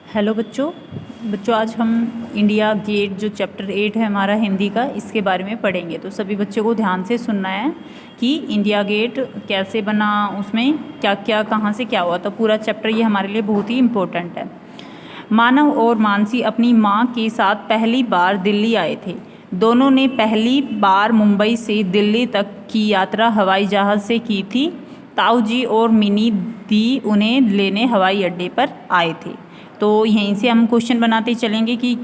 Hello बच्चों आज हम इंडिया गेट जो चैप्टर 8 है हमारा हिंदी का, इसके बारे में पढ़ेंगे। तो सभी बच्चों को ध्यान से सुनना है कि इंडिया गेट कैसे बना, उसमें क्या क्या कहाँ से क्या हुआ। तो पूरा चैप्टर ये हमारे लिए बहुत ही इम्पोर्टेंट है। मानव और मानसी अपनी माँ के साथ पहली बार दिल्ली आए थे। दोनों ने पहली बार मुंबई से दिल्ली तक की यात्रा हवाई जहाज़ से की थी। ताऊ जी और मिनी दी उन्हें लेने हवाई अड्डे पर आए थे। तो यहीं से हम क्वेश्चन बनाते चलेंगे कि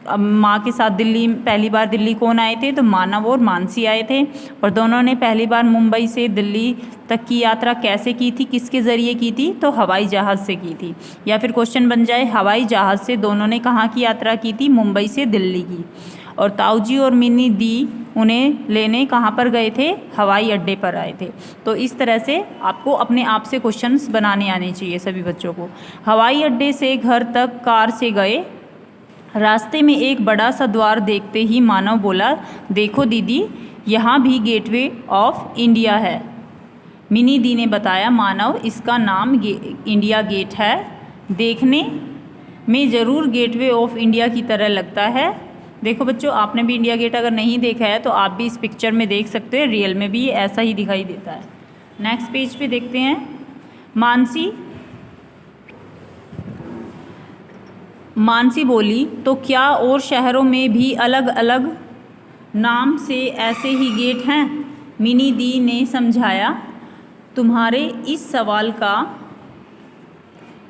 अब माँ के साथ दिल्ली पहली बार दिल्ली कौन आए थे, तो मानव और मानसी आए थे। और दोनों ने पहली बार मुंबई से दिल्ली तक की यात्रा कैसे की थी, किसके ज़रिए की थी, तो हवाई जहाज़ से की थी। या फिर क्वेश्चन बन जाए हवाई जहाज़ से दोनों ने कहाँ की यात्रा की थी, मुंबई से दिल्ली की। और ताऊ जी और मिनी दी उन्हें लेने कहाँ पर गए थे, हवाई अड्डे पर आए थे। तो इस तरह से आपको अपने आप से क्वेश्चंस बनाने आने चाहिए सभी बच्चों को। हवाई अड्डे से घर तक कार से गए। रास्ते में एक बड़ा सा द्वार देखते ही मानव बोला, देखो दीदी, यहाँ भी गेटवे ऑफ इंडिया है। मिनी दी ने बताया, मानव, इसका नाम इंडिया गेट है। देखने में ज़रूर गेटवे ऑफ इंडिया की तरह लगता है। देखो बच्चों, आपने भी इंडिया गेट अगर नहीं देखा है तो आप भी इस पिक्चर में देख सकते हैं, रियल में भी ऐसा ही दिखाई देता है। नेक्स्ट पेज पे देखते हैं। मानसी बोली, तो क्या और शहरों में भी अलग अलग नाम से ऐसे ही गेट हैं? मिनी दी ने समझाया, तुम्हारे इस सवाल का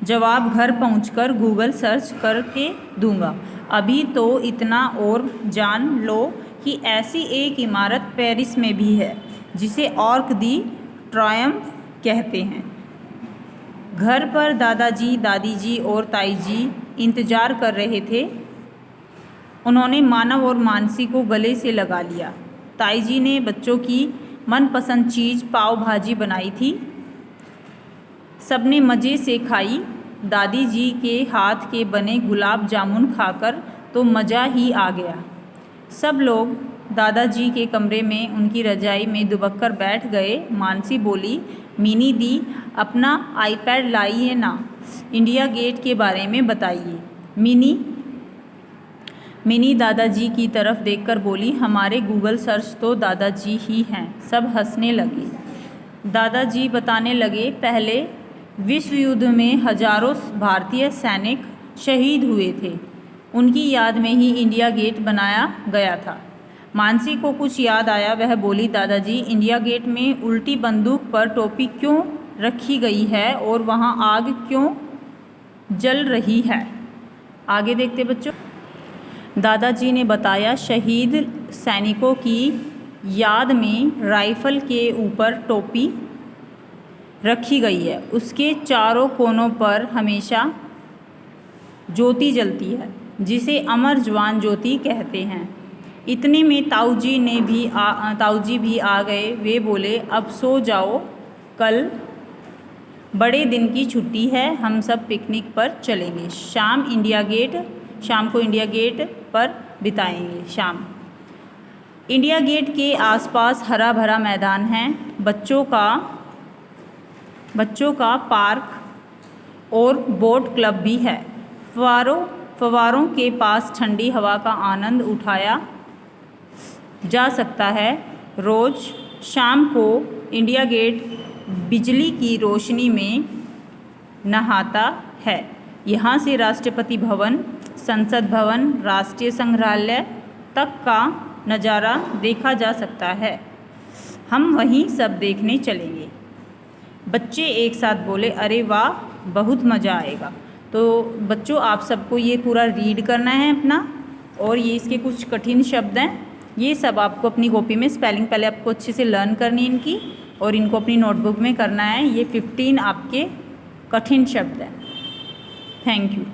जवाब घर पहुंचकर गूगल सर्च करके दूंगा। अभी तो इतना और जान लो कि ऐसी एक इमारत पेरिस में भी है जिसे आर्क दी ट्रायम्फ कहते हैं। घर पर दादाजी, दादी जी और ताई जी इंतज़ार कर रहे थे। उन्होंने मानव और मानसी को गले से लगा लिया। ताई जी ने बच्चों की मनपसंद चीज़ पाव भाजी बनाई थी। सबने मज़े से खाई। दादी जी के हाथ के बने गुलाब जामुन खाकर तो मज़ा ही आ गया। सब लोग दादाजी के कमरे में उनकी रजाई में दुबक कर बैठ गए। मानसी बोली, मिनी दी, अपना आईपैड लाइए ना, इंडिया गेट के बारे में बताइए। मिनी दादाजी की तरफ देखकर बोली, हमारे गूगल सर्च तो दादाजी ही हैं। सब हंसने लगे। दादाजी बताने लगे, पहले विश्व युद्ध में हजारों भारतीय सैनिक शहीद हुए थे। उनकी याद में ही इंडिया गेट बनाया गया था। मानसी को कुछ याद आया। वह बोली, दादाजी, इंडिया गेट में उल्टी बंदूक पर टोपी क्यों रखी गई है और वहाँ आग क्यों जल रही है? आगे देखते बच्चों। दादाजी ने बताया, शहीद सैनिकों की याद में राइफल के ऊपर टोपी रखी गई है। उसके चारों कोनों पर हमेशा ज्योति जलती है, जिसे अमर जवान ज्योति कहते हैं। इतने में ताऊ जी भी आ गए। वे बोले, अब सो जाओ, कल बड़े दिन की छुट्टी है, हम सब पिकनिक पर चलेंगे। शाम को इंडिया गेट पर बिताएंगे शाम। इंडिया गेट के आसपास हरा भरा मैदान है, बच्चों का पार्क और बोट क्लब भी है। फव्वारों के पास ठंडी हवा का आनंद उठाया जा सकता है। रोज़ शाम को इंडिया गेट बिजली की रोशनी में नहाता है। यहाँ से राष्ट्रपति भवन, संसद भवन, राष्ट्रीय संग्रहालय तक का नज़ारा देखा जा सकता है। हम वहीं सब देखने चलेंगे। बच्चे एक साथ बोले, अरे वाह, बहुत मज़ा आएगा। तो बच्चों, आप सबको ये पूरा रीड करना है अपना, और ये इसके कुछ कठिन शब्द हैं, ये सब आपको अपनी कॉपी में स्पेलिंग पहले आपको अच्छे से लर्न करनी है इनकी, और इनको अपनी नोटबुक में करना है। ये 15 आपके कठिन शब्द हैं। Thank you.